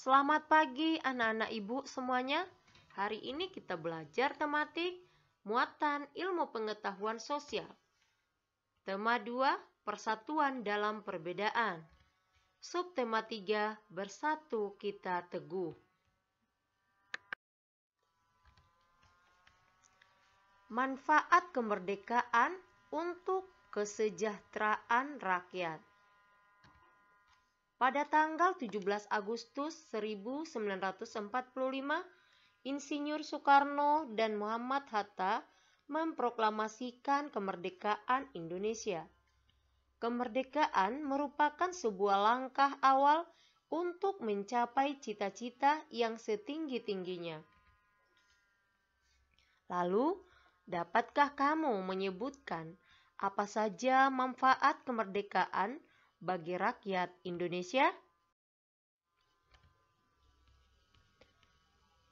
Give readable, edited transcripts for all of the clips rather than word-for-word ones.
Selamat pagi anak-anak ibu semuanya. Hari ini kita belajar tematik muatan ilmu pengetahuan sosial. Tema 2, persatuan dalam perbedaan. Subtema 3, bersatu kita teguh. Manfaat kemerdekaan untuk kesejahteraan rakyat. Pada tanggal 17 Agustus 1945, Insinyur Soekarno dan Muhammad Hatta memproklamasikan kemerdekaan Indonesia. Kemerdekaan merupakan sebuah langkah awal untuk mencapai cita-cita yang setinggi-tingginya. Lalu, dapatkah kamu menyebutkan apa saja manfaat kemerdekaan bagi rakyat Indonesia?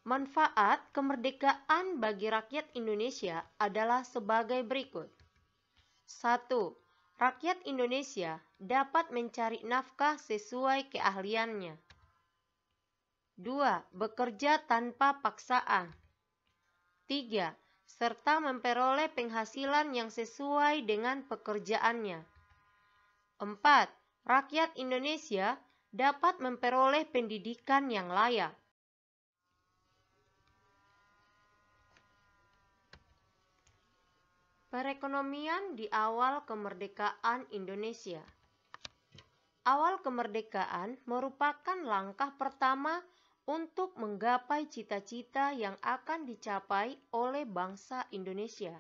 Manfaat kemerdekaan bagi rakyat Indonesia adalah sebagai berikut. 1. Rakyat Indonesia dapat mencari nafkah sesuai keahliannya. 2. Bekerja tanpa paksaan. 3. Serta memperoleh penghasilan yang sesuai dengan pekerjaannya. 4. Rakyat Indonesia dapat memperoleh pendidikan yang layak. Perekonomian di awal kemerdekaan Indonesia. Awal kemerdekaan merupakan langkah pertama untuk menggapai cita-cita yang akan dicapai oleh bangsa Indonesia.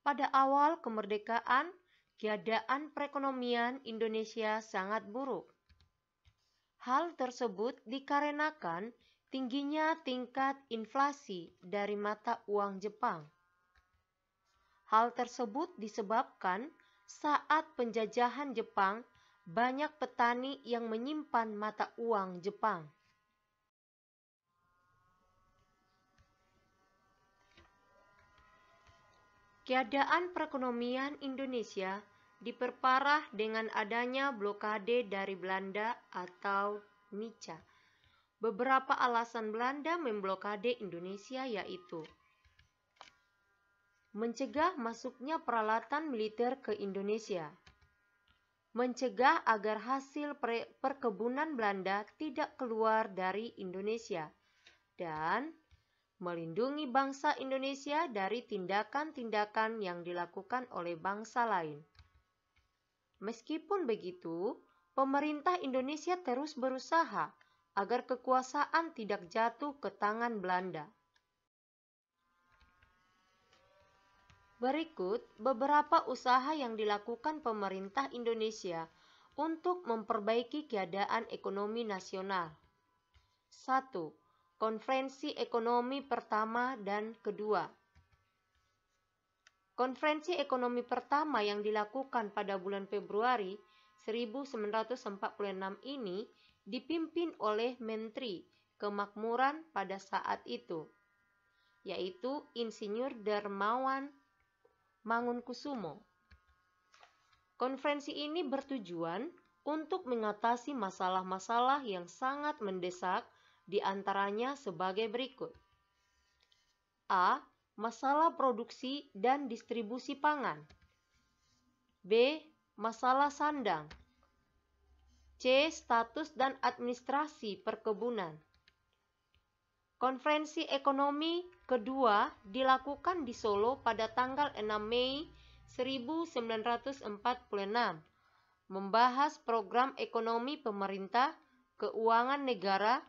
Pada awal kemerdekaan, keadaan perekonomian Indonesia sangat buruk. Hal tersebut dikarenakan tingginya tingkat inflasi dari mata uang Jepang. Hal tersebut disebabkan saat penjajahan Jepang, banyak petani yang menyimpan mata uang Jepang. Keadaan perekonomian Indonesia diperparah dengan adanya blokade dari Belanda atau Nica. Beberapa alasan Belanda memblokade Indonesia yaitu mencegah masuknya peralatan militer ke Indonesia, mencegah agar hasil perkebunan Belanda tidak keluar dari Indonesia, dan melindungi bangsa Indonesia dari tindakan-tindakan yang dilakukan oleh bangsa lain. Meskipun begitu, pemerintah Indonesia terus berusaha agar kekuasaan tidak jatuh ke tangan Belanda. Berikut beberapa usaha yang dilakukan pemerintah Indonesia untuk memperbaiki keadaan ekonomi nasional. 1. Konferensi Ekonomi Pertama dan Kedua. Konferensi Ekonomi Pertama yang dilakukan pada bulan Februari 1946 ini dipimpin oleh Menteri Kemakmuran pada saat itu, yaitu Insinyur Darmawan Mangunkusumo. Konferensi ini bertujuan untuk mengatasi masalah-masalah yang sangat mendesak, di antaranya sebagai berikut. A. Masalah produksi dan distribusi pangan. B. Masalah sandang. C. Status dan administrasi perkebunan. Konferensi ekonomi kedua dilakukan di Solo pada tanggal 6 Mei 1946, membahas program ekonomi pemerintah, keuangan negara,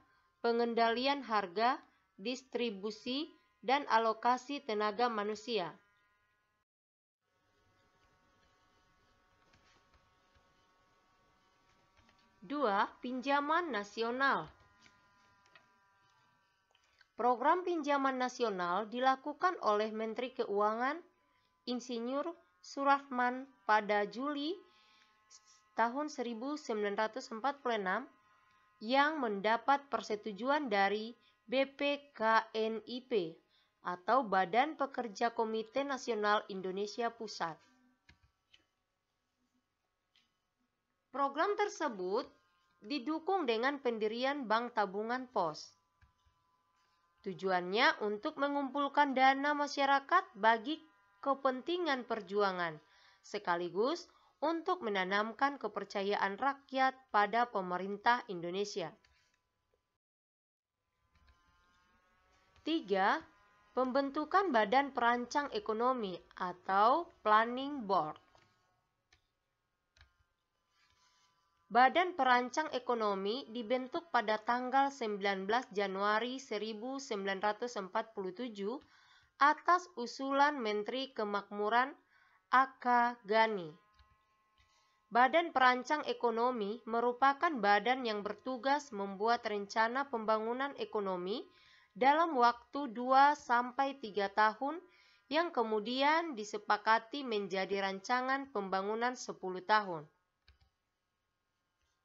pengendalian harga, distribusi, dan alokasi tenaga manusia. Dua, pinjaman nasional. Program pinjaman nasional dilakukan oleh Menteri Keuangan Insinyur Suratman pada Juli tahun 1946 yang mendapat persetujuan dari BPKNIP atau Badan Pekerja Komite Nasional Indonesia Pusat. Program tersebut didukung dengan pendirian bank tabungan pos. Tujuannya untuk mengumpulkan dana masyarakat bagi kepentingan perjuangan, sekaligus untuk menanamkan kepercayaan rakyat pada pemerintah Indonesia. 3. Pembentukan Badan Perancang Ekonomi atau Planning Board. Badan Perancang Ekonomi dibentuk pada tanggal 19 Januari 1947 atas usulan Menteri Kemakmuran A.K. Ghani. Badan Perancang Ekonomi merupakan badan yang bertugas membuat rencana pembangunan ekonomi dalam waktu 2-3 tahun yang kemudian disepakati menjadi rancangan pembangunan 10 tahun.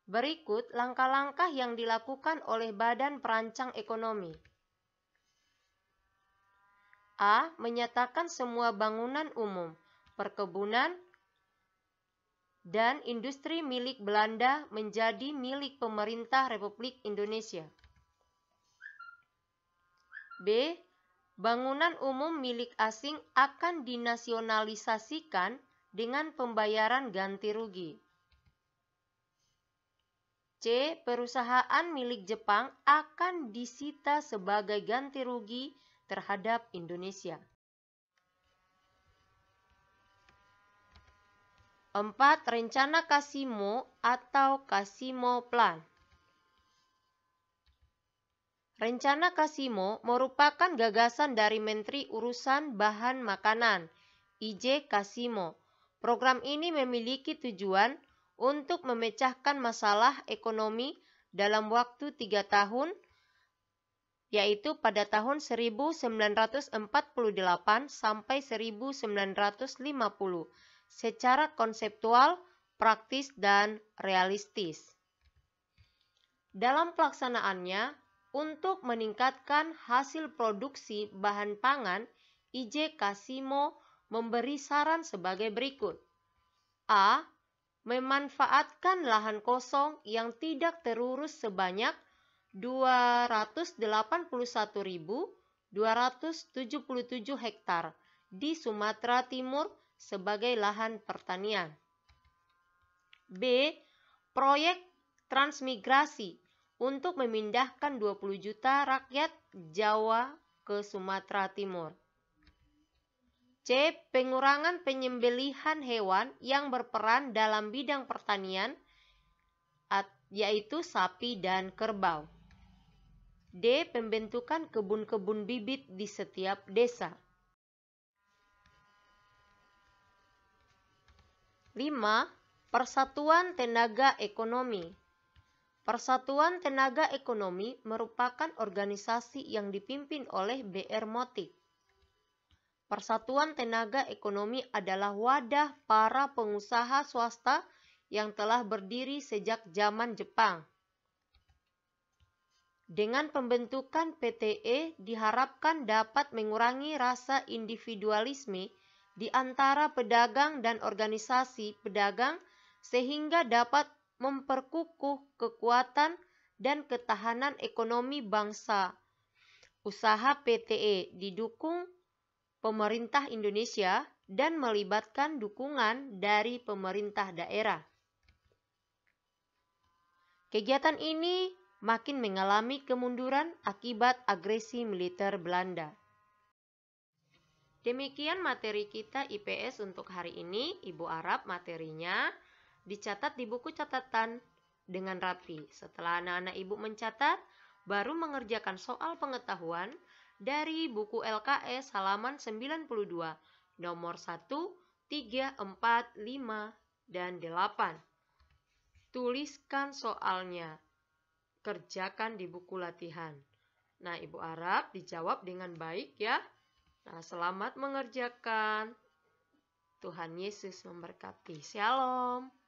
Berikut langkah-langkah yang dilakukan oleh Badan Perancang Ekonomi. A. Menyatakan semua bangunan umum, perkebunan, dan industri milik Belanda menjadi milik pemerintah Republik Indonesia. B. Bangunan umum milik asing akan dinasionalisasikan dengan pembayaran ganti rugi. C. Perusahaan milik Jepang akan disita sebagai ganti rugi terhadap Indonesia. 4. Rencana Kasimo atau Kasimo Plan. Rencana Kasimo merupakan gagasan dari Menteri Urusan Bahan Makanan, I.J. Kasimo. Program ini memiliki tujuan untuk memecahkan masalah ekonomi dalam waktu 3 tahun, yaitu pada tahun 1948 sampai 1950, secara konseptual, praktis, dan realistis. Dalam pelaksanaannya, untuk meningkatkan hasil produksi bahan pangan, I.J. Kasimo memberi saran sebagai berikut. A. Memanfaatkan lahan kosong yang tidak terurus sebanyak 281.277 hektar di Sumatera Timur sebagai lahan pertanian. B. Proyek transmigrasi untuk memindahkan 20 juta rakyat Jawa ke Sumatera Timur. C. Pengurangan penyembelihan hewan yang berperan dalam bidang pertanian, yaitu sapi dan kerbau. D. Pembentukan kebun-kebun bibit di setiap desa. 5. Persatuan Tenaga Ekonomi. Persatuan Tenaga Ekonomi merupakan organisasi yang dipimpin oleh B.R. Motik. Persatuan Tenaga Ekonomi adalah wadah para pengusaha swasta yang telah berdiri sejak zaman Jepang. Dengan pembentukan PTE diharapkan dapat mengurangi rasa individualisme di antara pedagang dan organisasi pedagang sehingga dapat memperkukuh kekuatan dan ketahanan ekonomi bangsa. Usaha PTE didukung pemerintah Indonesia dan melibatkan dukungan dari pemerintah daerah. Kegiatan ini makin mengalami kemunduran akibat agresi militer Belanda. Demikian materi kita IPS untuk hari ini. Ibu harap materinya dicatat di buku catatan dengan rapi. Setelah anak-anak ibu mencatat, baru mengerjakan soal pengetahuan dari buku LKS halaman 92, nomor 1, 3, 4, 5, dan 8. Tuliskan soalnya. Kerjakan di buku latihan. Nah, ibu harap dijawab dengan baik ya. Nah, selamat mengerjakan. Tuhan Yesus memberkati. Shalom.